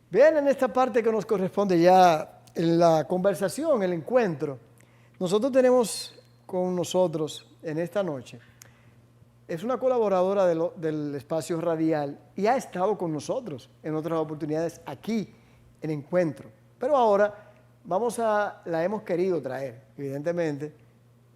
Bien, en esta parte que nos corresponde ya en la conversación, el encuentro, nosotros tenemos con nosotros en esta noche, es una colaboradora del espacio radial y ha estado con nosotros en otras oportunidades aquí en Encuentro. Pero ahora la hemos querido traer, evidentemente,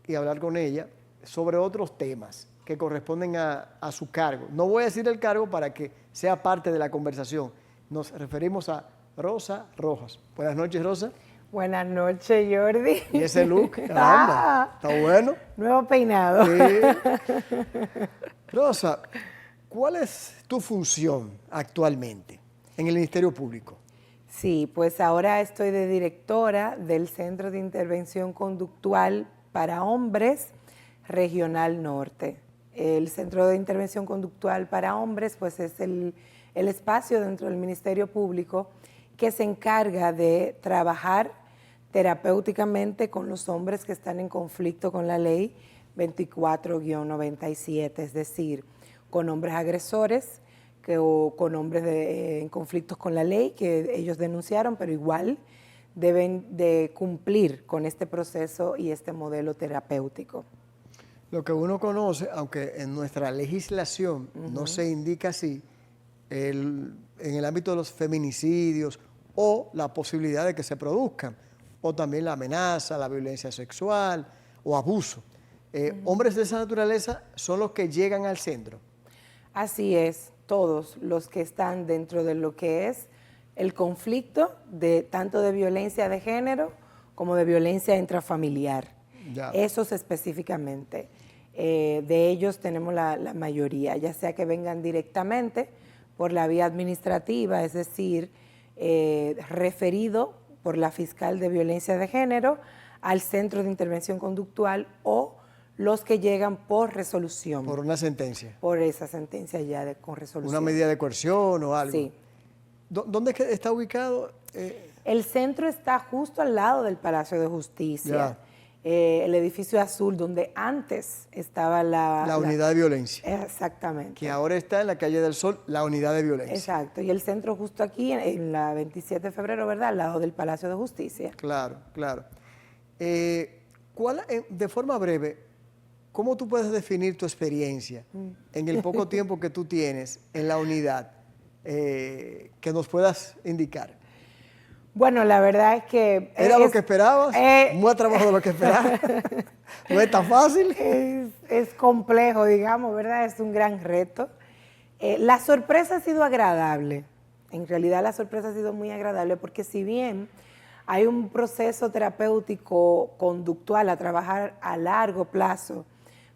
y hablar con ella sobre otros temas que corresponden a su cargo. No voy a decir el cargo para que sea parte de la conversación. Nos referimos a Rosa Rojas. Buenas noches, Rosa. Buenas noches, Jordi. Y ese look, caramba, está bueno. Nuevo peinado. Sí. Rosa, ¿cuál es tu función actualmente en el Ministerio Público? Sí, pues ahora estoy de directora del Centro de Intervención Conductual para Hombres Regional Norte. El Centro de Intervención Conductual para Hombres pues es el espacio dentro del Ministerio Público que se encarga de trabajar terapéuticamente con los hombres que están en conflicto con la ley 24-97, es decir, con hombres agresores o con hombres en conflictos con la ley que ellos denunciaron, pero igual deben de cumplir con este proceso y este modelo terapéutico. Lo que uno conoce, aunque en nuestra legislación no se indica así, en el ámbito de los feminicidios o la posibilidad de que se produzcan, o también la amenaza, la violencia sexual o abuso. Hombres de esa naturaleza son los que llegan al centro. Así es, todos los que están dentro de lo que es el conflicto tanto de violencia de género como de violencia intrafamiliar. Ya. Esos específicamente. De ellos tenemos la mayoría, ya sea que vengan directamente por la vía administrativa, es decir, referido por la fiscal de violencia de género al Centro de Intervención Conductual, o los que llegan por resolución. Por una sentencia. Por esa sentencia ya con resolución. Una medida de coerción o algo. Sí. ¿Dónde está ubicado? El centro está justo al lado del Palacio de Justicia. Ya. El edificio azul donde antes estaba la unidad de violencia. Exactamente. Que ahora está en la calle del Sol, la unidad de violencia. Exacto, y el centro justo aquí en la 27 de febrero, ¿verdad? Al lado del Palacio de Justicia. Claro, claro. De forma breve, ¿cómo tú puedes definir tu experiencia en el poco tiempo que tú tienes en la unidad que nos puedas indicar? Bueno, la verdad es que... ¿Era lo que esperabas? ¿Más trabajo de lo que esperabas? ¿No es tan fácil? Es complejo, digamos, ¿verdad? Es un gran reto. La sorpresa ha sido agradable. En realidad la sorpresa ha sido muy agradable porque si bien hay un proceso terapéutico conductual a trabajar a largo plazo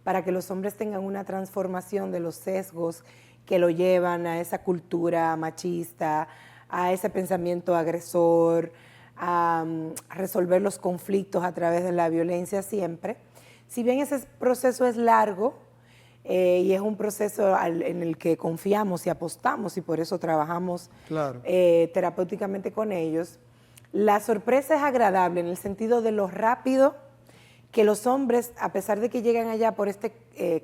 para que los hombres tengan una transformación de los sesgos que lo llevan a esa cultura machista, a ese pensamiento agresor, a resolver los conflictos a través de la violencia siempre. Si bien ese proceso es largo y es un proceso en el que confiamos y apostamos y por eso trabajamos terapéuticamente con ellos, la sorpresa es agradable en el sentido de lo rápido que los hombres, a pesar de que llegan allá por este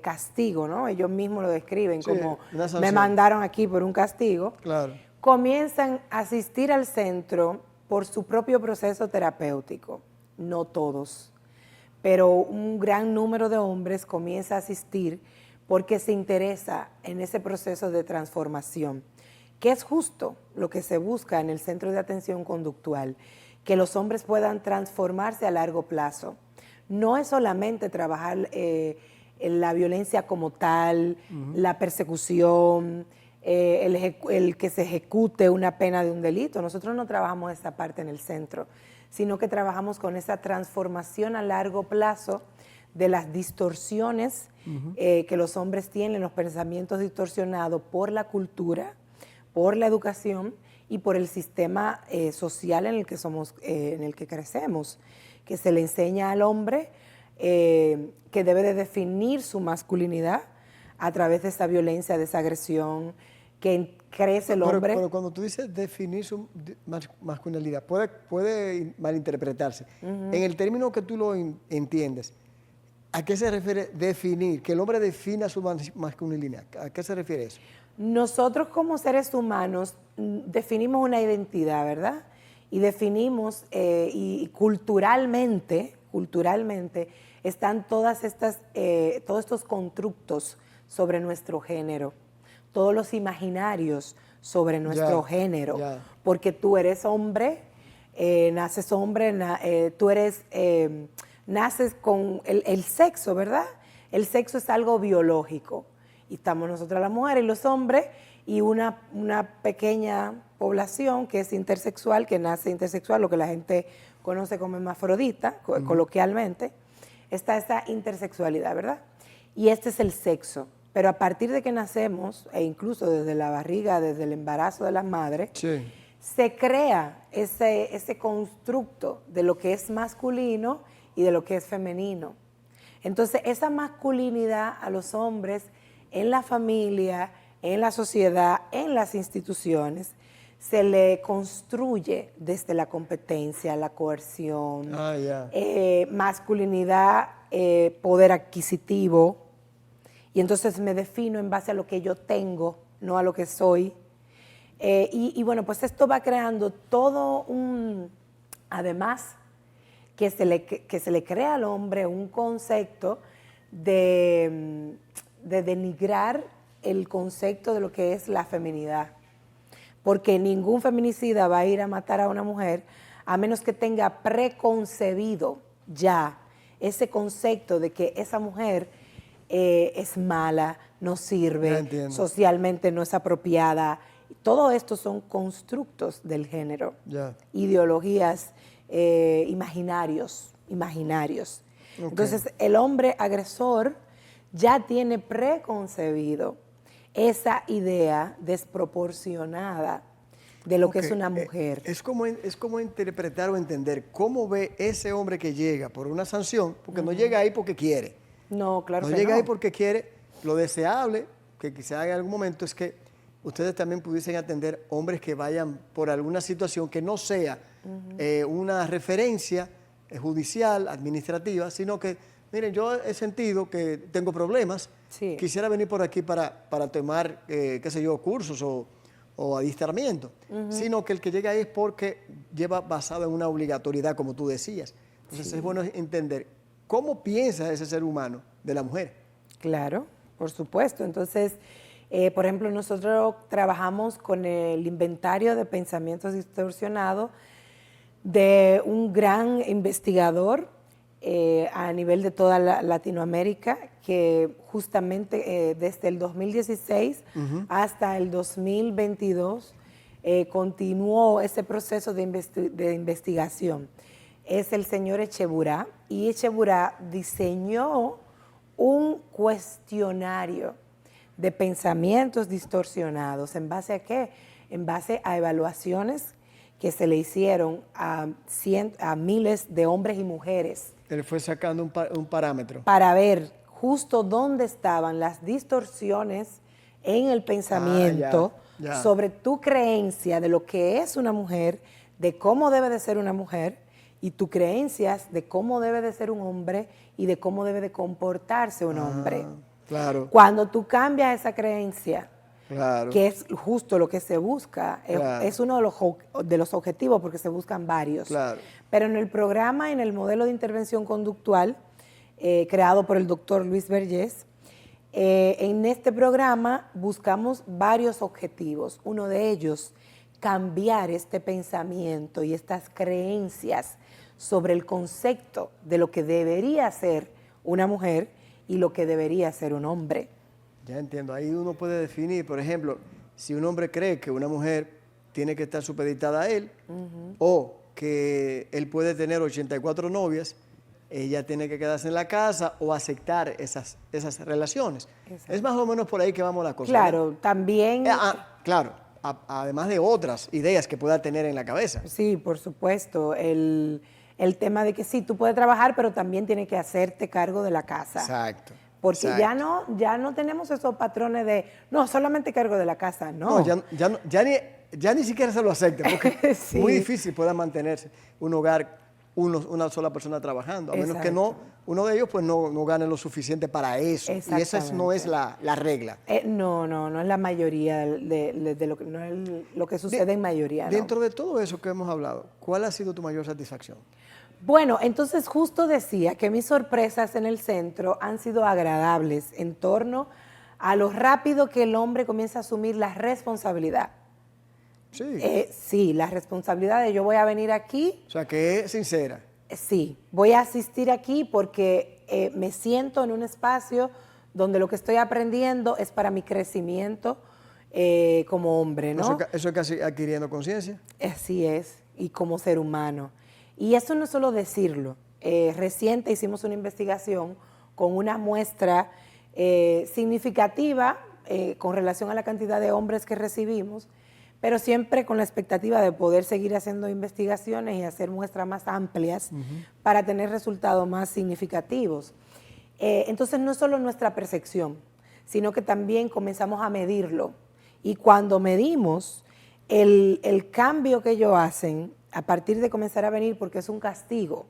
castigo, ¿no? Ellos mismos lo describen como me mandaron aquí por un castigo. Claro. Comienzan a asistir al centro por su propio proceso terapéutico. No todos, pero un gran número de hombres comienza a asistir porque se interesa en ese proceso de transformación, que es justo lo que se busca en el Centro de Atención Conductual, que los hombres puedan transformarse a largo plazo. No es solamente trabajar en la violencia como tal, la persecución, el que se ejecute una pena de un delito. Nosotros no trabajamos esta parte en el centro, sino que trabajamos con esa transformación a largo plazo de las distorsiones que los hombres tienen, los pensamientos distorsionados por la cultura, por la educación y por el sistema social en el que en el que crecemos, que se le enseña al hombre que debe de definir su masculinidad a través de esa violencia, de esa agresión, que crece el hombre. Pero cuando tú dices definir su masculinidad, puede malinterpretarse. En el término que tú lo entiendes, ¿a qué se refiere definir? Que el hombre defina su masculinidad. ¿A qué se refiere eso? Nosotros como seres humanos definimos una identidad, ¿verdad? Y definimos, y culturalmente están todos estos constructos sobre nuestro género, todos los imaginarios sobre nuestro género, porque tú eres hombre, naces hombre, tú eres, naces con el sexo, ¿verdad? El sexo es algo biológico, y estamos nosotras las mujeres y los hombres, y una pequeña población que es intersexual, que nace intersexual, lo que la gente conoce como hermafrodita, coloquialmente, está esta intersexualidad, ¿verdad? Y este es el sexo. Pero a partir de que nacemos, e incluso desde la barriga, desde el embarazo de las madres, se crea ese constructo de lo que es masculino y de lo que es femenino. Entonces, esa masculinidad a los hombres en la familia, en la sociedad, en las instituciones, se le construye desde la competencia, la coerción, masculinidad, poder adquisitivo, y entonces me defino en base a lo que yo tengo, no a lo que soy. Y bueno, pues esto va creando todo además, que se le crea al hombre un concepto de denigrar el concepto de lo que es la feminidad. Porque ningún feminicida va a ir a matar a una mujer a menos que tenga preconcebido ya ese concepto de que esa mujer es mala, no sirve, socialmente no es apropiada. Todo esto son constructos del género, ideologías, imaginarios. Entonces, el hombre agresor ya tiene preconcebido esa idea desproporcionada de lo que es una mujer. Es como interpretar o entender cómo ve ese hombre que llega por una sanción, porque no llega ahí porque quiere. No, claro que no. No llega ahí porque quiere. Lo deseable, que quizá en algún momento, es que ustedes también pudiesen atender hombres que vayan por alguna situación que no sea una referencia judicial, administrativa, sino que, miren, yo he sentido que tengo problemas, quisiera venir por aquí para tomar, qué sé yo, cursos o adiestramiento, sino que el que llega ahí es porque lleva basado en una obligatoriedad, como tú decías. Entonces es bueno entender cómo piensa ese ser humano de la mujer. Claro, por supuesto. Entonces, por ejemplo, nosotros trabajamos con el inventario de pensamientos distorsionados de un gran investigador a nivel de toda Latinoamérica, que justamente desde el 2016 hasta el 2022 continuó ese proceso de investigación. Es el señor Echeburá, y Echeburá diseñó un cuestionario de pensamientos distorsionados. ¿En base a qué? En base a evaluaciones que se le hicieron a miles de hombres y mujeres. Él fue sacando un parámetro. Para ver justo dónde estaban las distorsiones en el pensamiento sobre tu creencia de lo que es una mujer, de cómo debe de ser una mujer, y tus creencias de cómo debe de ser un hombre y de cómo debe de comportarse un hombre. Claro. Cuando tú cambias esa creencia, que es justo lo que se busca, es uno de los objetivos, porque se buscan varios. Pero en el programa, en el modelo de intervención conductual, creado por el doctor Luis Vergés, en este programa buscamos varios objetivos. Uno de ellos, cambiar este pensamiento y estas creencias sobre el concepto de lo que debería ser una mujer y lo que debería ser un hombre. Ya entiendo. Ahí uno puede definir, por ejemplo, si un hombre cree que una mujer tiene que estar supeditada a él, o que él puede tener 84 novias, ella tiene que quedarse en la casa o aceptar esas relaciones. Exacto. Es más o menos por ahí que vamos la cosa. Claro, también... claro, además de otras ideas que pueda tener en la cabeza. Sí, por supuesto. El tema de que sí, tú puedes trabajar, pero también tienes que hacerte cargo de la casa. Exacto. Porque Exacto. ya no tenemos esos patrones de, no, solamente cargo de la casa, no. No, ya ni siquiera se lo acepta, porque es Sí. muy difícil pueda mantenerse un hogar, una sola persona trabajando, a menos que no, Exacto. uno de ellos pues no gane lo suficiente para eso. Y esa no es Exactamente. la regla. No es la mayoría de lo que, no es lo que sucede en mayoría, ¿no? Dentro de todo eso que hemos hablado, ¿cuál ha sido tu mayor satisfacción? Bueno, entonces justo decía que mis sorpresas en el centro han sido agradables en torno a lo rápido que el hombre comienza a asumir la responsabilidad. Sí. Sí, la responsabilidad de yo voy a venir aquí, O sea, que es sincera. sí, voy a asistir aquí porque me siento en un espacio donde lo que estoy aprendiendo es para mi crecimiento como hombre, ¿no? Eso es casi adquiriendo conciencia. Así es, y como ser humano. Y eso no es solo decirlo. Reciente hicimos una investigación con una muestra significativa con relación a la cantidad de hombres que recibimos, pero siempre con la expectativa de poder seguir haciendo investigaciones y hacer muestras más amplias para tener resultados más significativos. Entonces no es solo nuestra percepción, sino que también comenzamos a medirlo. Y cuando medimos el cambio que ellos hacen a partir de comenzar a venir porque es un castigo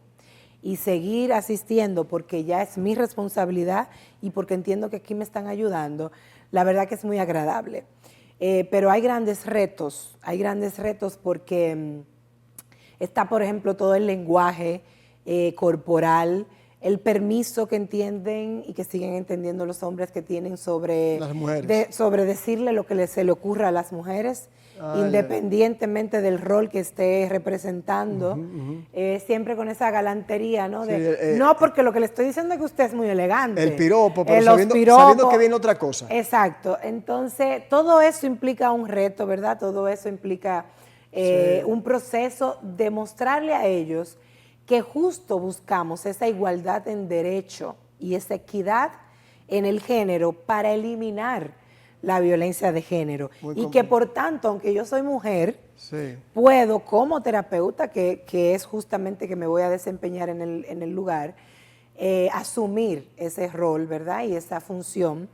y seguir asistiendo porque ya es mi responsabilidad y porque entiendo que aquí me están ayudando, la verdad que es muy agradable. Pero hay grandes retos porque está, por ejemplo, todo el lenguaje corporal, el permiso que entienden y que siguen entendiendo los hombres que tienen sobre, Las mujeres. sobre decirle lo que se le ocurra a las mujeres, Ah, independientemente del rol que esté representando, siempre con esa galantería, ¿no? De, no, porque lo que le estoy diciendo es que usted es muy elegante. El piropo, pero Los sabiendo que viene otra cosa. Exacto. Entonces, todo eso implica un reto, ¿verdad? Todo eso implica un proceso de mostrarle a ellos que justo buscamos esa igualdad en derecho y esa equidad en el género para eliminar la violencia de género. Y que por tanto, aunque yo soy mujer, sí, puedo como terapeuta, que es justamente que me voy a desempeñar en el lugar, asumir ese rol, ¿verdad? Y esa función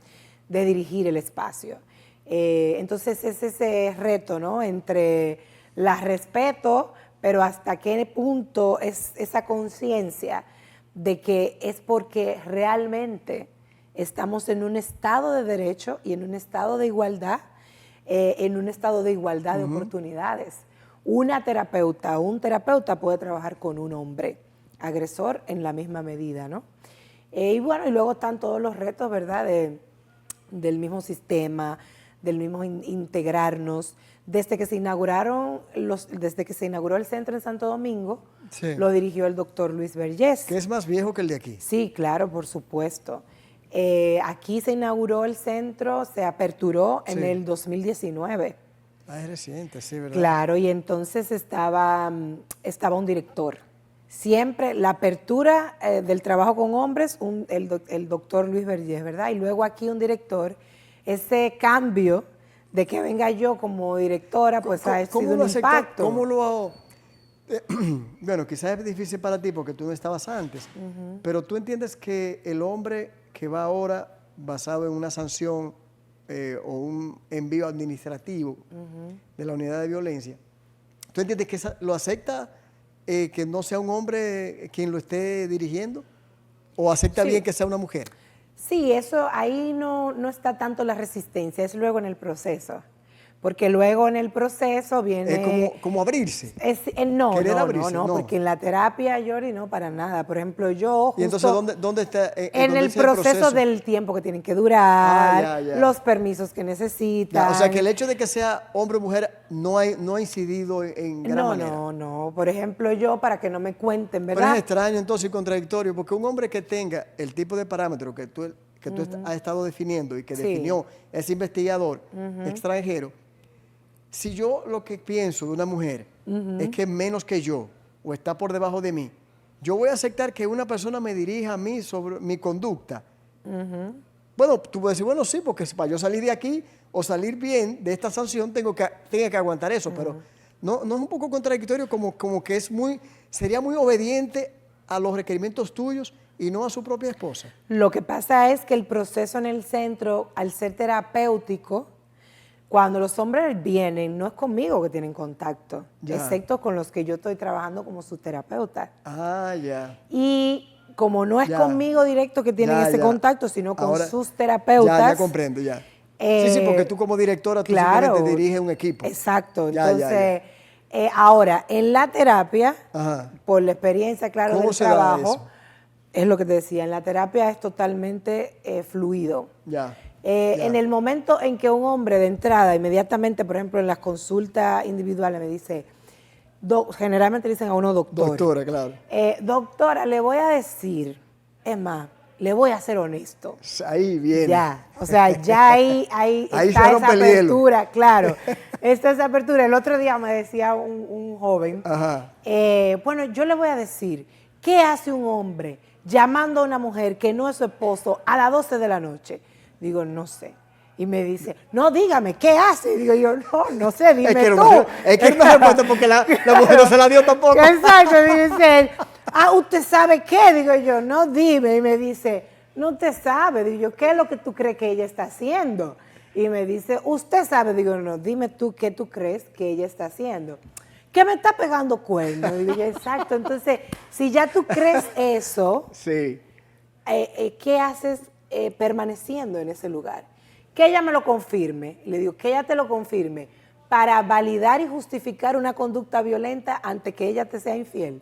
de dirigir el espacio. Entonces es ese reto, ¿no? Entre la respeto, pero hasta qué punto es esa conciencia de que es porque realmente estamos en un estado de derecho y en un estado de igualdad, de oportunidades. Una terapeuta o un terapeuta puede trabajar con un hombre agresor en la misma medida, ¿no? Y bueno, y luego están todos los retos, ¿verdad? Del mismo sistema, del mismo integrarnos. Desde que se inauguró el centro en Santo Domingo, sí, lo dirigió el doctor Luis Vergés. Que es más viejo que el de aquí. Sí, claro, por supuesto. Aquí se inauguró el centro, se aperturó en el 2019. Ah, es reciente, sí, ¿verdad? Claro, y entonces estaba un director. Siempre la apertura del trabajo con hombres, el doctor Luis Vergés, ¿verdad? Y luego aquí un director. Ese cambio de que venga yo como directora, pues ha sido un impacto. ¿Cómo lo bueno, quizás es difícil para ti porque tú no estabas antes, pero tú entiendes que el hombre que va ahora basado en una sanción o un envío administrativo de la unidad de violencia, ¿tú entiendes que lo acepta que no sea un hombre quien lo esté dirigiendo? ¿O acepta bien que sea una mujer? Sí, eso ahí no está tanto la resistencia, es luego en el proceso. Porque luego en el proceso viene... Es como abrirse. No, porque en la terapia, Yori, no, para nada. Por ejemplo, yo justo... ¿Y entonces dónde está? En el proceso del tiempo que tienen que durar, los permisos que necesitan. O sea, que el hecho de que sea hombre o mujer no ha incidido en gran manera. No. Por ejemplo, yo, para que no me cuenten, ¿verdad? Pero es extraño entonces y contradictorio, porque un hombre que tenga el tipo de parámetros que tú has estado definiendo y que definió ese investigador extranjero, si yo lo que pienso de una mujer es que es menos que yo o está por debajo de mí, yo voy a aceptar que una persona me dirija a mí sobre mi conducta. Bueno, tú puedes decir, bueno, sí, porque para yo salir de aquí o salir bien de esta sanción tengo que aguantar eso, pero no es un poco contradictorio como que sería muy obediente a los requerimientos tuyos y no a su propia esposa? Lo que pasa es que el proceso en el centro, al ser terapéutico, cuando los hombres vienen, no es conmigo que tienen contacto, excepto con los que yo estoy trabajando como su terapeuta. Ah, ya. Y como no es conmigo directo que tienen ese contacto, sino con ahora, sus terapeutas. Ya comprendo, ya. Sí, porque tú como directora, tú simplemente diriges un equipo. Exacto. Entonces, ahora, en la terapia, por la experiencia, claro, del trabajo, es lo que te decía, en la terapia es totalmente fluido. En el momento en que un hombre de entrada, inmediatamente, por ejemplo, en las consultas individuales, me dice, generalmente le dicen a uno doctor. Doctora, claro. Doctora, le voy a decir, es más, le voy a ser honesto. Ahí viene. Ya, o sea, ya ahí está esa apertura, claro. Está esa apertura. El otro día me decía un joven, bueno, yo le voy a decir, ¿qué hace un hombre llamando a una mujer que no es su esposo a las 12 de la noche? Digo, no sé. Y me dice, no, dígame, ¿qué hace? Digo yo, no sé, dime tú. Es que no me responde porque la mujer no se la dio tampoco. Exacto, dice él, ¿usted sabe qué? Digo yo, no, dime. Y me dice, no te sabe. Digo yo, ¿qué es lo que tú crees que ella está haciendo? Y me dice, ¿usted sabe? Digo, no, dime tú qué tú crees que ella está haciendo. Que me está pegando cuernos. Digo yo, exacto. Entonces, si ya tú crees eso, ¿qué haces permaneciendo en ese lugar? Que ella me lo confirme, le digo, que ella te lo confirme para validar y justificar una conducta violenta ante que ella te sea infiel.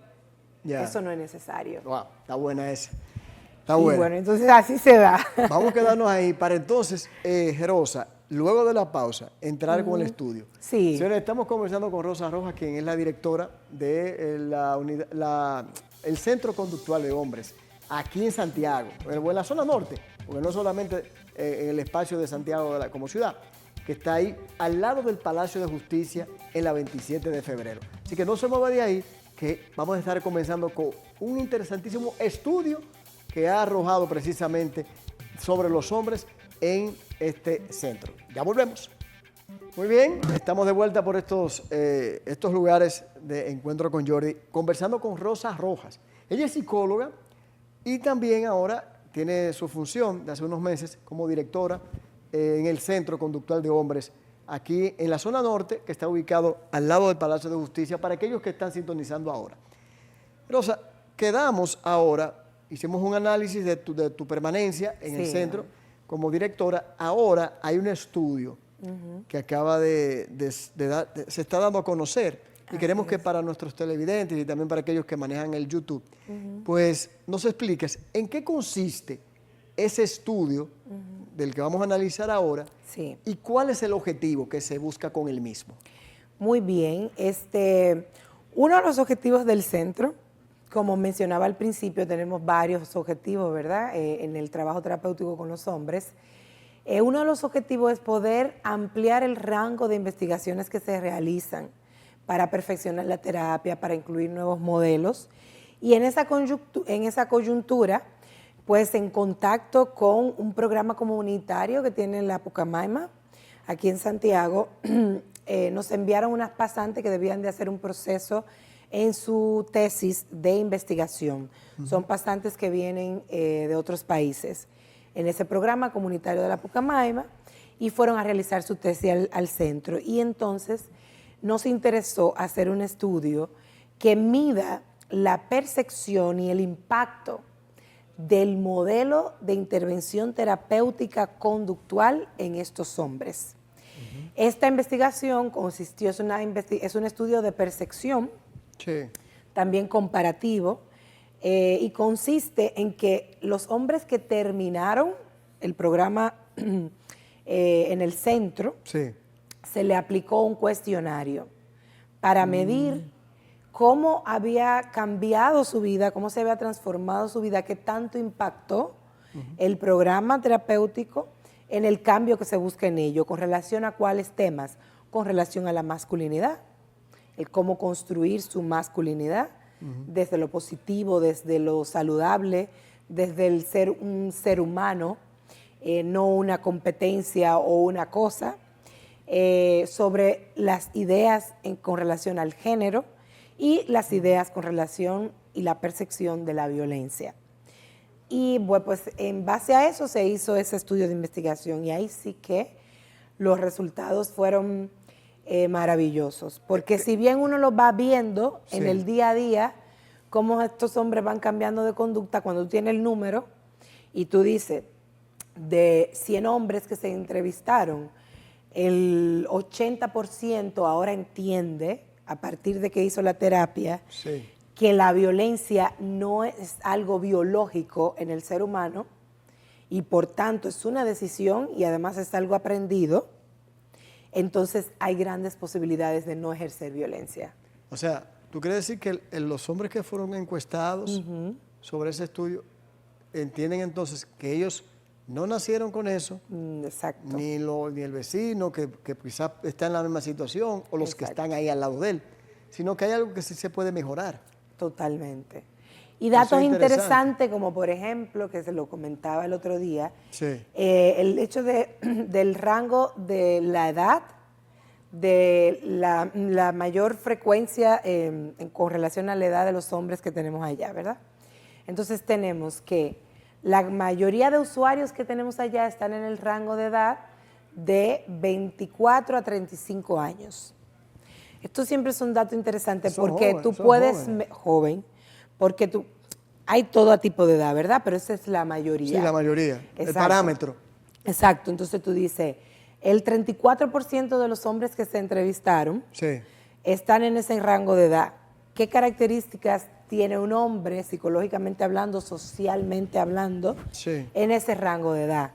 Eso no es necesario. Wow, está buena esa. Está buena. Bueno, entonces así se da. Vamos a quedarnos ahí para entonces, Rosa, luego de la pausa, entrar con el estudio. Sí. Señores, estamos conversando con Rosa Rojas, quien es la directora de el Centro Conductual de Hombres, aquí en Santiago, en la zona norte, porque no solamente en el espacio de Santiago como ciudad, que está ahí al lado del Palacio de Justicia en la 27 de febrero. Así que no se mueva de ahí, que vamos a estar comenzando con un interesantísimo estudio que ha arrojado precisamente sobre los hombres en este centro. Ya volvemos. Muy bien, estamos de vuelta por estos lugares de encuentro con Jordi, conversando con Rosa Rojas. Ella es psicóloga y también ahora tiene su función de hace unos meses como directora en el Centro Conductual de Hombres, aquí en la zona norte, que está ubicado al lado del Palacio de Justicia, para aquellos que están sintonizando ahora. Rosa, quedamos ahora, hicimos un análisis de tu permanencia en el centro como directora. Ahora hay un estudio que acaba se está dando a conocer. Y queremos que para nuestros televidentes y también para aquellos que manejan el YouTube, pues nos expliques en qué consiste ese estudio del que vamos a analizar ahora y cuál es el objetivo que se busca con el mismo. Muy bien. Uno de los objetivos del centro, como mencionaba al principio, tenemos varios objetivos, ¿verdad? En el trabajo terapéutico con los hombres. Uno de los objetivos es poder ampliar el rango de investigaciones que se realizan para perfeccionar la terapia, para incluir nuevos modelos. Y en esa coyuntura, pues en contacto con un programa comunitario que tiene la Pucamaima, aquí en Santiago, nos enviaron unas pasantes que debían de hacer un proceso en su tesis de investigación. Son pasantes que vienen de otros países en ese programa comunitario de la Pucamaima y fueron a realizar su tesis al centro. Y entonces nos interesó hacer un estudio que mida la percepción y el impacto del modelo de intervención terapéutica conductual en estos hombres. Esta investigación es un estudio de percepción, también comparativo, y consiste en que los hombres que terminaron el programa en el centro, se le aplicó un cuestionario para medir cómo había cambiado su vida, cómo se había transformado su vida, qué tanto impactó el programa terapéutico en el cambio que se busca en ello, con relación a cuáles temas, con relación a la masculinidad, el cómo construir su masculinidad, desde lo positivo, desde lo saludable, desde el ser un ser humano, no una competencia o una cosa, sobre las ideas con relación al género y las ideas con relación y la percepción de la violencia. Y bueno, pues en base a eso se hizo ese estudio de investigación y ahí sí que los resultados fueron maravillosos, porque si bien uno lo va viendo en Sí. el día a día, cómo estos hombres van cambiando de conducta, cuando tú tienes el número y tú dices, de 100 hombres que se entrevistaron, el 80% ahora entiende, a partir de que hizo la terapia, Sí. que la violencia no es algo biológico en el ser humano y por tanto es una decisión y además es algo aprendido, entonces hay grandes posibilidades de no ejercer violencia. O sea, ¿tú quieres decir que los hombres que fueron encuestados sobre ese estudio entienden entonces que ellos no nacieron con eso, Exacto. ni el vecino que quizás está en la misma situación o los que Exacto. están ahí al lado de él, sino que hay algo que sí se puede mejorar? Totalmente. Y Eso datos es interesante. interesantes como por ejemplo, que se lo comentaba el otro día, Sí. el hecho del rango de la edad, de la mayor frecuencia con relación a la edad de los hombres que tenemos allá, ¿verdad? Entonces tenemos que la mayoría de usuarios que tenemos allá están en el rango de edad de 24 a 35 años. Esto siempre es un dato interesante Son porque jóvenes, tú son puedes, jóvenes. joven, porque tú, hay todo tipo de edad, ¿verdad? Pero esa es la mayoría. Sí, la mayoría. El Exacto. parámetro. Exacto, entonces tú dices, el 34% de los hombres que se entrevistaron Sí. están en ese rango de edad. ¿Qué características tiene un hombre, psicológicamente hablando, socialmente hablando, Sí. en ese rango de edad?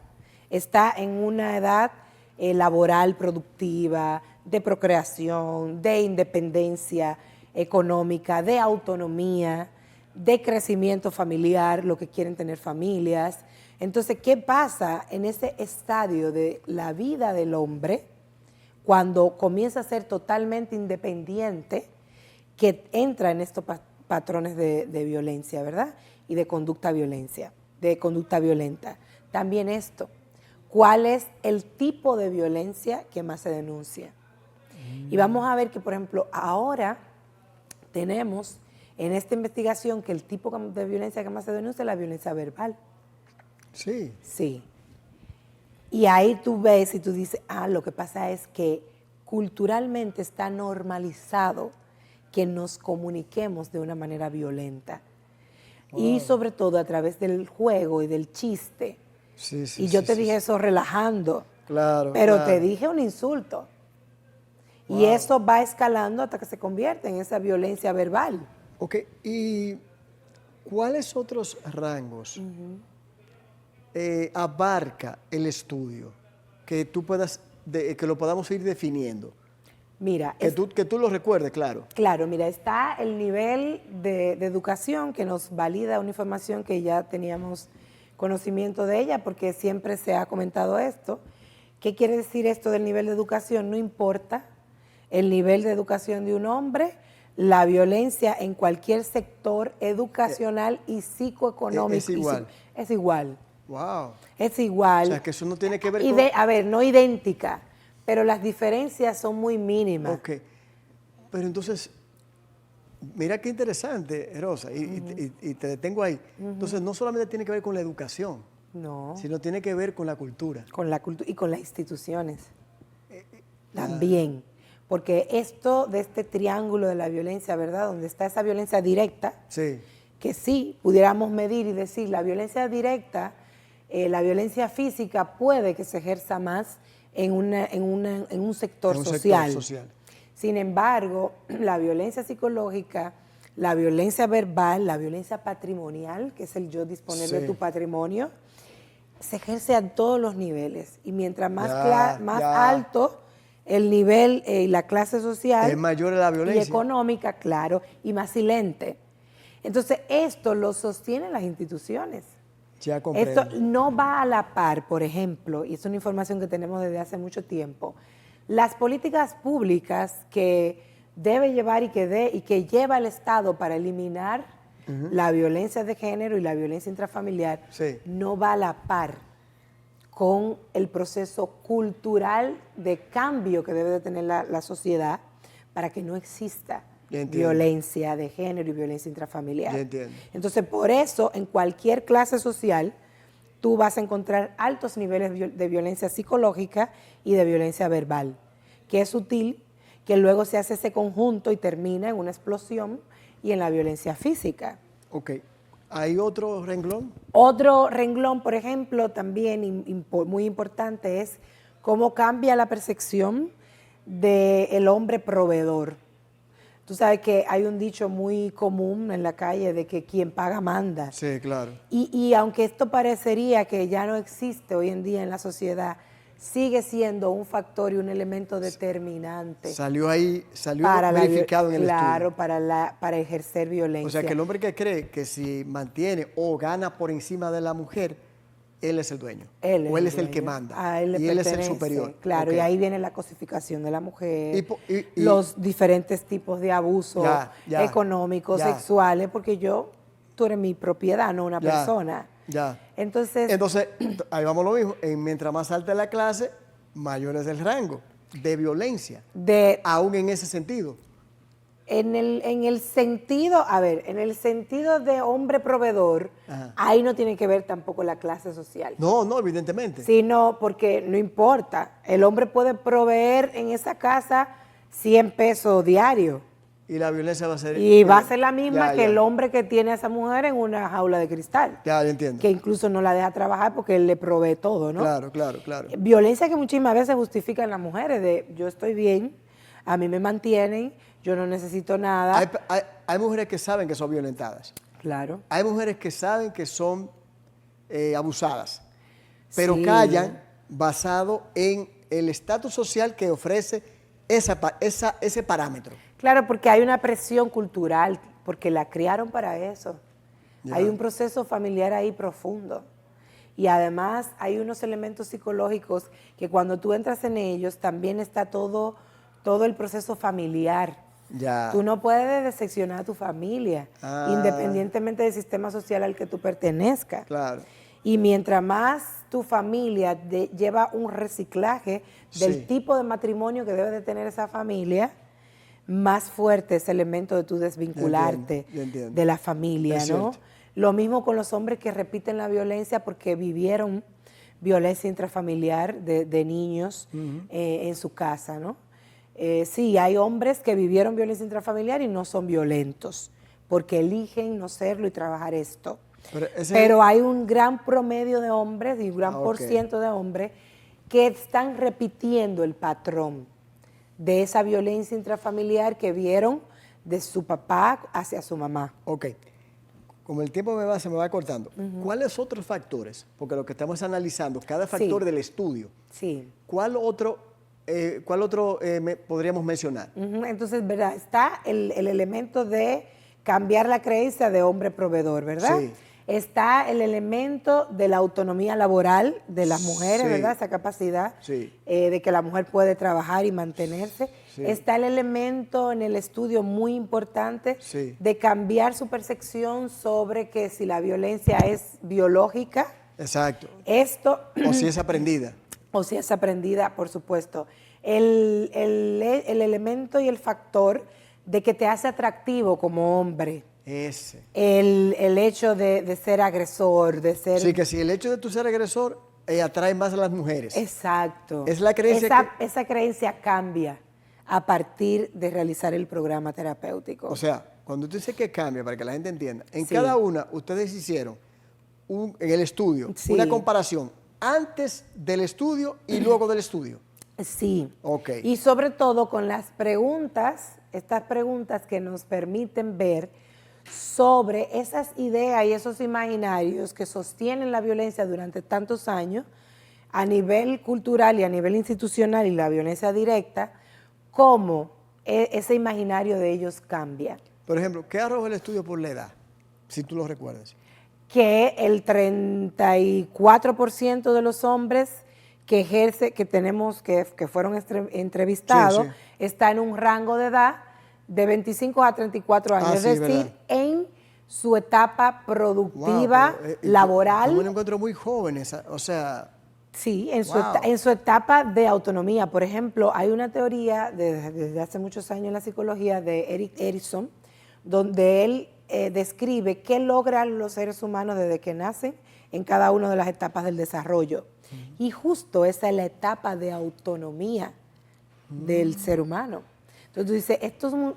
Está en una edad laboral productiva, de procreación, de independencia económica, de autonomía, de crecimiento familiar, lo que quieren tener familias. Entonces, ¿qué pasa en ese estadio de la vida del hombre cuando comienza a ser totalmente independiente, que entra en estos patrones de violencia, ¿verdad? Y de conducta violenta. También esto, ¿cuál es el tipo de violencia que más se denuncia? Y vamos a ver que, por ejemplo, ahora tenemos en esta investigación que el tipo de violencia que más se denuncia es la violencia verbal. Sí. Sí. Y ahí tú ves y tú dices, lo que pasa es que culturalmente está normalizado que nos comuniquemos de una manera violenta. Wow. Y sobre todo a través del juego y del chiste. Sí, sí, Y yo sí, te sí, dije sí. eso relajando. Claro, Pero claro. te dije un insulto. Wow. Y eso va escalando hasta que se convierte en esa violencia verbal. Ok, ¿y cuáles otros rangos abarca el estudio que tú puedas, que lo podamos ir definiendo? Mira, Que tú lo recuerdes, claro. claro, mira, está el nivel de educación que nos valida una información que ya teníamos conocimiento de ella, porque siempre se ha comentado esto. ¿Qué quiere decir esto del nivel de educación? No importa el nivel de educación de un hombre, la violencia en cualquier sector educacional y psicoeconómico. Es igual. Es igual. Wow. Es igual. O sea, que eso no tiene que ver Y con... a ver, no idéntica, pero las diferencias son muy mínimas. Ok. Pero entonces, mira qué interesante, Rosa, y te detengo ahí. Entonces, no solamente tiene que ver con la educación, No. sino tiene que ver con la cultura. Con la cultura y con las instituciones también, porque esto de este triángulo de la violencia, ¿verdad? Donde está esa violencia directa, Sí. que sí pudiéramos medir y decir la violencia directa, la violencia física puede que se ejerza más en un sector En un social. sector social. Sin embargo, la violencia psicológica, la violencia verbal, la violencia patrimonial, que es el yo disponer de Sí. tu patrimonio, se ejerce a todos los niveles. Y mientras más, Ya. alto el nivel y la clase social Es mayor la y violencia. económica, claro, y más silente. Entonces, esto lo sostienen las instituciones. Ya comprendo. Esto no va a la par, por ejemplo, y es una información que tenemos desde hace mucho tiempo, las políticas públicas que debe llevar y que lleva el Estado para eliminar la violencia de género y la violencia intrafamiliar, Sí. no va a la par con el proceso cultural de cambio que debe de tener la sociedad para que no exista Ya entiendo. violencia de género y violencia intrafamiliar. Ya entiendo. Entonces, por eso, en cualquier clase social, tú vas a encontrar altos niveles de violencia psicológica y de violencia verbal, que es sutil, que luego se hace ese conjunto y termina en una explosión y en la violencia física. Ok. ¿Hay otro renglón? Otro renglón, por ejemplo, también muy importante es cómo cambia la percepción del hombre proveedor. Tú sabes que hay un dicho muy común en la calle de que quien paga manda. Sí, claro. Y aunque esto parecería que ya no existe hoy en día en la sociedad, sigue siendo un factor y un elemento determinante. Salió para verificado en el claro, estudio. para ejercer violencia. O sea, que el hombre que cree que si mantiene o gana por encima de la mujer, él es el dueño. O él es el que manda. A él le y él es el pertenece, superior. Claro, Ok. y ahí viene la cosificación de la mujer, Y- los diferentes tipos de abusos Ya, económicos, ya. sexuales, porque tú eres mi propiedad, no una Ya, persona. Ya. Entonces, Ahí vamos lo mismo. Mientras más alta es la clase, mayor es el rango de violencia. Aún en ese sentido. en el sentido, en el sentido de hombre proveedor, Ajá. ahí no tiene que ver tampoco la clase social. No, evidentemente. Sino porque no importa, el hombre puede proveer en esa casa 100 pesos diarios. Y la violencia va a ser... Y va a ser la misma Ya, que ya. el hombre que tiene a esa mujer en una jaula de cristal. Ya, yo entiendo. Que incluso no la deja trabajar porque él le provee todo, ¿no? Claro. Violencia que muchísimas veces justifican las mujeres de yo estoy bien, a mí me mantienen, yo no necesito nada. Hay mujeres que saben que son violentadas. Claro. Hay mujeres que saben que son abusadas, pero Sí. callan basado en el estatus social que ofrece ese parámetro. Claro, porque hay una presión cultural, porque la criaron para eso. Ya. Hay un proceso familiar ahí profundo. Y además hay unos elementos psicológicos que cuando tú entras en ellos también está todo el proceso familiar. Ya. Tú no puedes decepcionar a tu familia, independientemente del sistema social al que tú pertenezcas. Claro. Y mientras más tu familia lleva un reciclaje del Sí. tipo de matrimonio que debe de tener esa familia, más fuerte ese elemento de tu desvincularte Yo entiendo. de la familia, Es ¿no? cierto. Lo mismo con los hombres que repiten la violencia porque vivieron violencia intrafamiliar de niños en su casa, ¿no? Sí, hay hombres que vivieron violencia intrafamiliar y no son violentos porque eligen no serlo y trabajar esto. Pero hay un gran promedio de hombres y un gran por ciento de hombres que están repitiendo el patrón de esa violencia intrafamiliar que vieron de su papá hacia su mamá. Ok. Como el tiempo se me va cortando, ¿cuáles otros factores? Porque lo que estamos analizando, cada factor Sí. del estudio, Sí. ¿cuál otro podríamos mencionar? Entonces, ¿verdad? Está el elemento de cambiar la creencia de hombre proveedor, ¿verdad? Sí. Está el elemento de la autonomía laboral de las mujeres, Sí. ¿verdad? Esa capacidad Sí. de que la mujer puede trabajar y mantenerse. Sí. Está el elemento en el estudio muy importante Sí. de cambiar su percepción sobre que si la violencia es biológica, Exacto. esto O si es aprendida. o si es aprendida, por supuesto. El elemento y el factor de que te hace atractivo como hombre. Ese. El hecho de ser agresor, de ser... Sí, que si el hecho de tu ser agresor atrae más a las mujeres. Exacto. Es la creencia Esa creencia cambia a partir de realizar el programa terapéutico. O sea, cuando tú dices que cambia, para que la gente entienda, en Sí. cada una ustedes hicieron en el estudio Sí. una comparación antes del estudio y luego del estudio. Sí. Ok. Y sobre todo con las preguntas, estas preguntas que nos permiten ver sobre esas ideas y esos imaginarios que sostienen la violencia durante tantos años a nivel cultural y a nivel institucional y la violencia directa, cómo ese imaginario de ellos cambia. Por ejemplo, ¿qué arroja el estudio por la edad? Si tú lo recuerdas. Que el 34% de los hombres que fueron entrevistados, Sí, sí. está en un rango de edad de 25 a 34 años, es Sí, decir, ¿verdad? en su etapa productiva, Wow, pero, laboral. yo me lo encuentro muy jóvenes, o sea, Sí, en Wow. en su etapa de autonomía. Por ejemplo, hay una teoría desde hace muchos años en la psicología de Eric Erikson, donde él describe qué logran los seres humanos desde que nacen en cada una de las etapas del desarrollo. Y justo esa es la etapa de autonomía del ser humano. Entonces tú dices,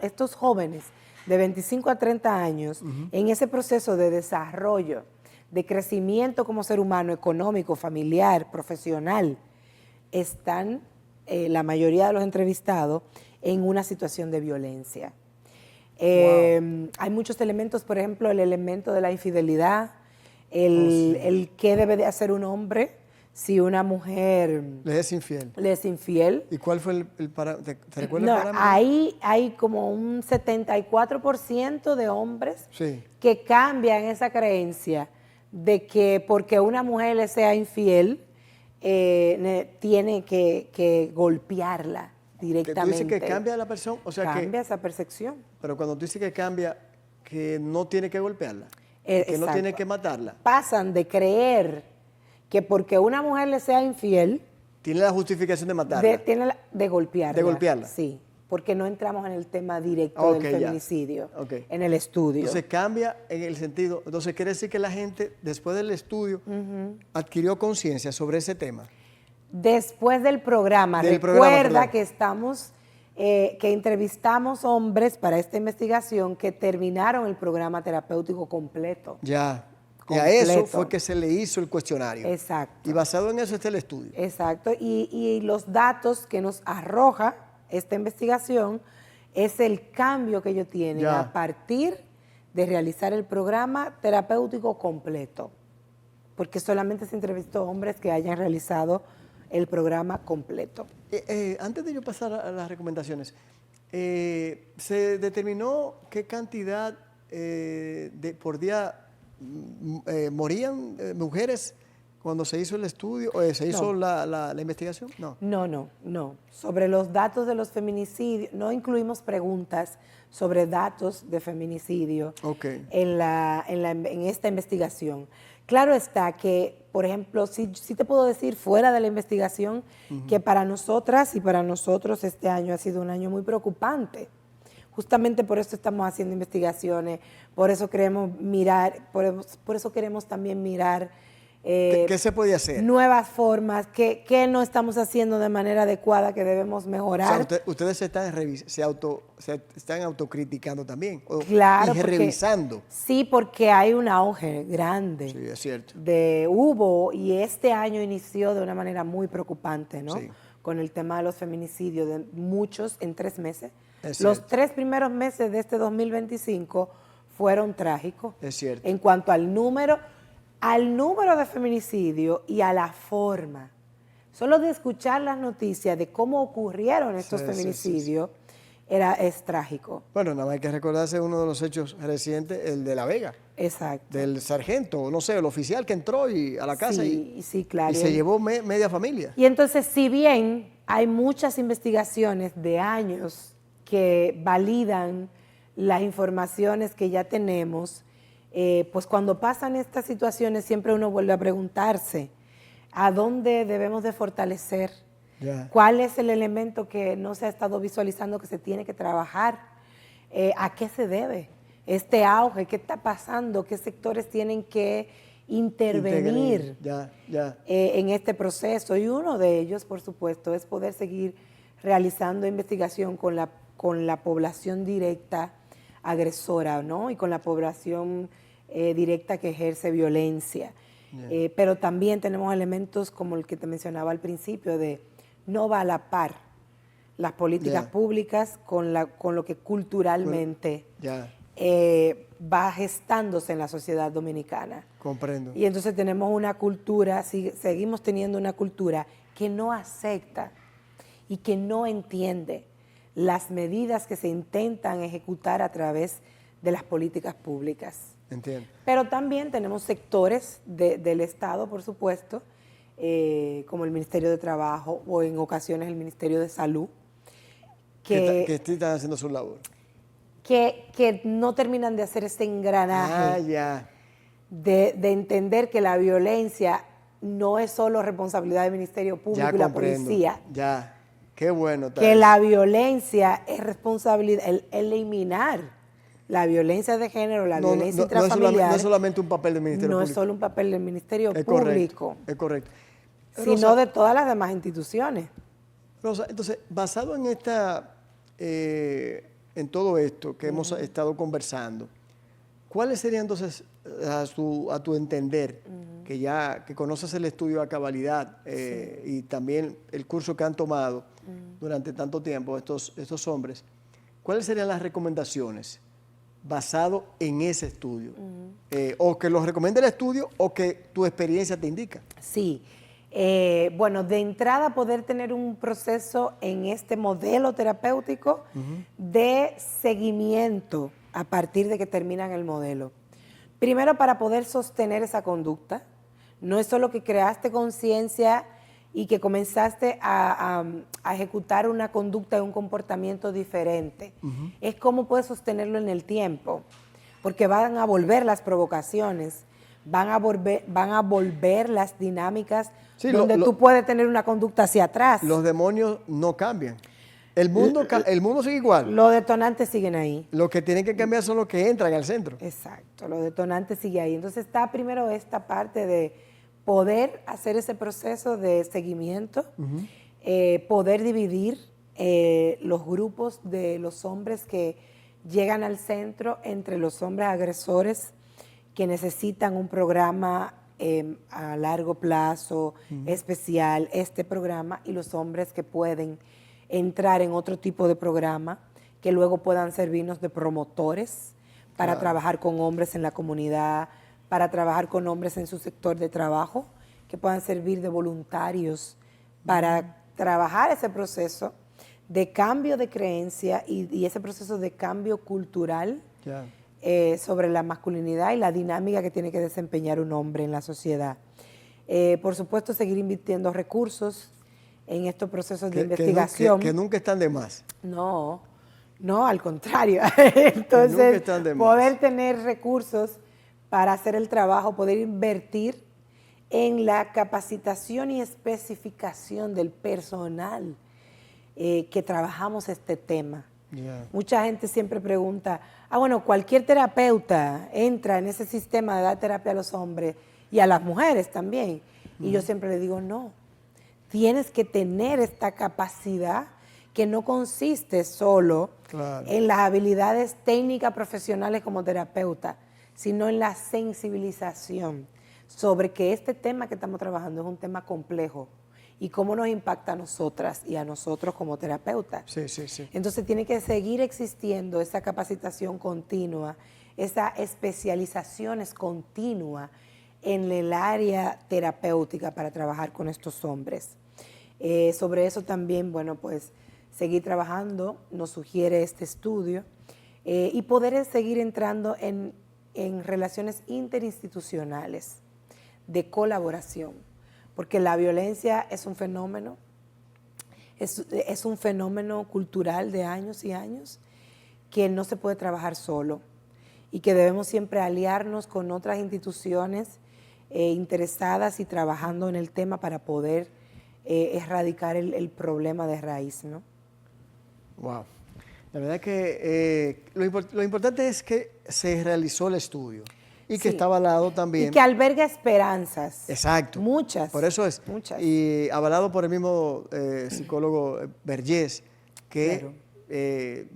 estos jóvenes de 25 a 30 años, en ese proceso de desarrollo, de crecimiento como ser humano, económico, familiar, profesional, están, la mayoría de los entrevistados, en una situación de violencia. Hay muchos elementos, por ejemplo, el elemento de la infidelidad, el qué debe de hacer un hombre si una mujer Le es infiel. le es infiel. ¿Y cuál fue el parámetro? ¿Te recuerdas No, el parámetro? ahí hay como un 74% de hombres Sí. que cambian esa creencia de que porque una mujer le sea infiel, tiene que golpearla Que tú directamente. dices que cambia la persona, o sea Cambia que, esa percepción. pero cuando tú dices que cambia, que no tiene que golpearla, que no Exacto. tiene que matarla, Pasan de creer que porque una mujer le sea infiel, tiene la justificación de matarla. de golpearla. De golpearla. Sí, porque no entramos en el tema directo Ok, del ya. feminicidio, Ok. en el estudio. Entonces cambia en el sentido, entonces quiere decir que la gente después del estudio adquirió conciencia sobre ese tema. Después del programa, Del recuerda programa, perdón. que entrevistamos hombres para esta investigación que terminaron el programa terapéutico completo. Ya. Y a eso Completo. fue que se le hizo el cuestionario. Exacto. Y basado en eso está el estudio. Exacto. Y los datos que nos arroja esta investigación es el cambio que ellos tienen Ya. a partir de realizar el programa terapéutico completo. Porque solamente se entrevistó hombres que hayan realizado el programa completo. Antes de yo pasar a las recomendaciones, ¿se determinó qué cantidad por día morían mujeres cuando se hizo el estudio, se hizo la investigación? No. No. Sobre los datos de los feminicidios, no incluimos preguntas sobre datos de feminicidio Ok. en esta investigación. Claro está que, por ejemplo, sí te puedo decir fuera de la investigación que para nosotras y para nosotros este año ha sido un año muy preocupante. Justamente por eso estamos haciendo investigaciones, por eso queremos mirar, por eso queremos también mirar ¿Qué se podía hacer? nuevas formas, qué no estamos haciendo de manera adecuada, que debemos O mejorar. sea, ustedes se están autocriticando también, Claro, y revisando. Sí, porque hay un auge grande. Sí, es cierto. Y este año inició de una manera muy preocupante, ¿no? Sí. Con el tema de los feminicidios, de muchos en 3 meses. Es Los cierto. 3 primeros meses de este 2025 fueron trágicos. Es cierto. En cuanto al número de feminicidio y a la forma. Solo de escuchar las noticias de cómo ocurrieron estos Sí, feminicidios es trágico. Bueno, nada más hay que recordarse uno de los hechos recientes, el de La Vega, Exacto. del sargento, no sé, el oficial que entró a la casa Sí, claro. y se llevó media familia. Y entonces, si bien hay muchas investigaciones de años que validan las informaciones que ya tenemos, pues cuando pasan estas situaciones siempre uno vuelve a preguntarse a dónde debemos de fortalecer, Ya. cuál es el elemento que no se ha estado visualizando que se tiene que trabajar, a qué se debe este auge, qué está pasando, qué sectores tienen que intervenir Ya. en este proceso. Y uno de ellos, por supuesto, es poder seguir realizando investigación con la población directa agresora, ¿no? Y con la población directa que ejerce violencia. Pero también tenemos elementos como el que te mencionaba al principio, de no va a la par las políticas públicas con lo que culturalmente va gestándose en la sociedad dominicana. Comprendo. Y entonces tenemos una cultura, seguimos teniendo una cultura que no acepta y que no entiende las medidas que se intentan ejecutar a través de las políticas públicas. Entiendo. Pero también tenemos sectores del Estado, por supuesto, como el Ministerio de Trabajo o en ocasiones el Ministerio de Salud, Que están haciendo su labor. que no terminan de hacer ese engranaje Ya. de entender que la violencia no es solo responsabilidad del Ministerio Público Ya y la comprendo. policía. Ya, qué bueno. está Que eso. la violencia es responsabilidad, eliminar la violencia de género, la violencia No es intrafamiliar, no es solamente un papel del Ministerio no es Público. solo un papel del Ministerio Es Público, correcto, es correcto. sino de todas las demás instituciones. Rosa, entonces, basado en en todo esto que hemos estado conversando, ¿cuáles serían entonces, a tu entender, que conoces el estudio a cabalidad y también el curso que han tomado durante tanto tiempo estos hombres, cuáles serían las recomendaciones basado en ese estudio? O que los recomiende el estudio o que tu experiencia te indica. Sí. Bueno, de entrada poder tener un proceso en este modelo terapéutico de seguimiento a partir de que terminan el modelo. Primero, para poder sostener esa conducta. No es solo que creaste conciencia y que comenzaste a ejecutar una conducta y un comportamiento diferente. Es cómo puedes sostenerlo en el tiempo, porque van a volver las provocaciones, van a volver las dinámicas donde tú puedes tener una conducta hacia atrás. Los demonios no cambian. El mundo sigue igual. Los detonantes siguen ahí. Lo que tienen que cambiar son los que entran al centro. Exacto, los detonantes siguen ahí. Entonces está primero esta parte de poder hacer ese proceso de seguimiento, poder dividir los grupos de los hombres que llegan al centro entre los hombres agresores que necesitan un programa a largo plazo, especial, este programa, y los hombres que pueden entrar en otro tipo de programa, que luego puedan servirnos de promotores para trabajar con hombres en la comunidad, para trabajar con hombres en su sector de trabajo, que puedan servir de voluntarios para trabajar ese proceso de cambio de creencia y ese proceso de cambio cultural sobre la masculinidad y la dinámica que tiene que desempeñar un hombre en la sociedad. Por supuesto, seguir invirtiendo recursos en estos procesos de investigación. Que nunca están de más. No, al contrario. Entonces, poder tener recursos para hacer el trabajo, poder invertir en la capacitación y especificación del personal que trabajamos este tema. Mucha gente siempre pregunta, bueno, cualquier terapeuta entra en ese sistema de dar terapia a los hombres y a las mujeres también. Y yo siempre le digo, no, tienes que tener esta capacidad que no consiste solo en las habilidades técnicas profesionales como terapeuta, sino en la sensibilización sobre que este tema que estamos trabajando es un tema complejo y cómo nos impacta a nosotras y a nosotros como terapeutas. Sí. Entonces tiene que seguir existiendo esa capacitación continua, esa especialización continua en el área terapéutica para trabajar con estos hombres. Sobre eso también, bueno, pues seguir trabajando, nos sugiere este estudio, y poder seguir entrando en relaciones interinstitucionales de colaboración, porque la violencia es un fenómeno, es un fenómeno cultural de años y años que no se puede trabajar solo y que debemos siempre aliarnos con otras instituciones interesadas y trabajando en el tema para poder erradicar el problema de raíz, ¿no? Wow. La verdad que lo importante es que se realizó el estudio y que está avalado también. Y que alberga esperanzas. Exacto. Muchas. Por eso es. Muchas. Y avalado por el mismo psicólogo Vergés, que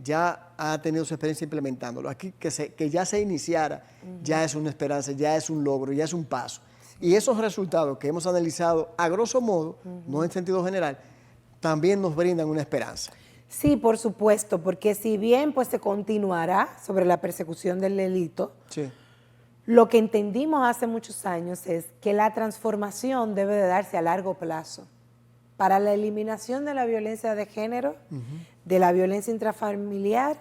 ya ha tenido su experiencia implementándolo. Aquí que ya se iniciara, ya es una esperanza, ya es un logro, ya es un paso. Y esos resultados que hemos analizado a grosso modo, no en sentido general, también nos brindan una esperanza. Sí, por supuesto, porque si bien pues se continuará sobre la persecución del delito, lo que entendimos hace muchos años es que la transformación debe de darse a largo plazo. Para la eliminación de la violencia de género, de la violencia intrafamiliar,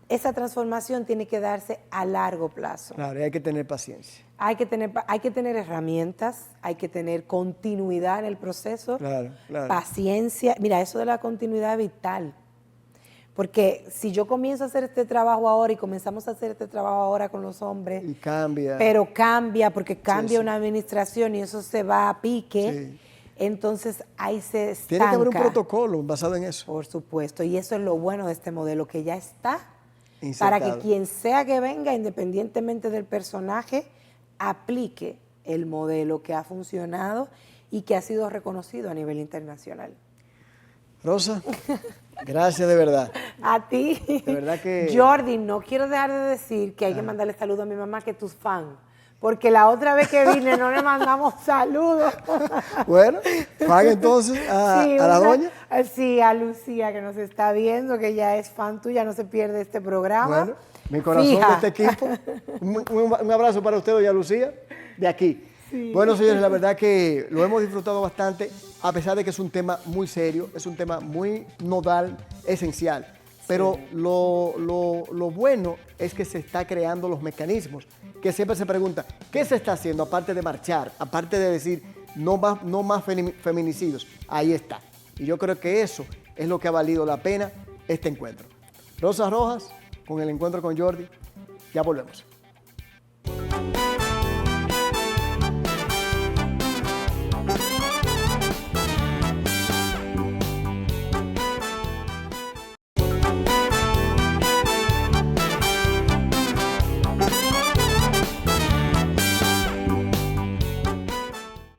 esa transformación tiene que darse a largo plazo. Claro, y hay que tener paciencia. Hay que tener herramientas, hay que tener continuidad en el proceso, Claro. paciencia. Mira, eso de la continuidad es vital, Porque si yo comienzo a hacer este trabajo ahora y comenzamos a hacer este trabajo ahora con los hombres, Y cambia. pero cambia porque cambia sí. una administración y eso se va a pique, Sí. entonces ahí se estanca. Tiene que haber un protocolo basado en eso. Por supuesto, y eso es lo bueno de este modelo, que ya está Insertado. para que quien sea que venga, independientemente del personaje, aplique el modelo que ha funcionado y que ha sido reconocido a nivel internacional. Rosa, gracias de verdad. A ti. De verdad que... Jordi, no quiero dejar de decir que hay que mandarle saludos a mi mamá, que es tu fan. Porque la otra vez que vine no le mandamos saludos. Bueno, paga entonces a la doña. Sí, a Lucía, que nos está viendo, que ya es fan tuya, no se pierde este programa. Bueno, mi corazón Fija. de este equipo. Un abrazo para usted, doña Lucía, de aquí. Sí. Bueno, señores, la verdad que lo hemos disfrutado bastante, a pesar de que es un tema muy serio, es un tema muy nodal, esencial. Pero lo bueno es que se está creando los mecanismos, que siempre se pregunta, ¿qué se está haciendo aparte de marchar, aparte de decir no más feminicidios? Ahí está. Y yo creo que eso es lo que ha valido la pena este encuentro. Rosa Rojas, con el encuentro con Jordi, ya volvemos.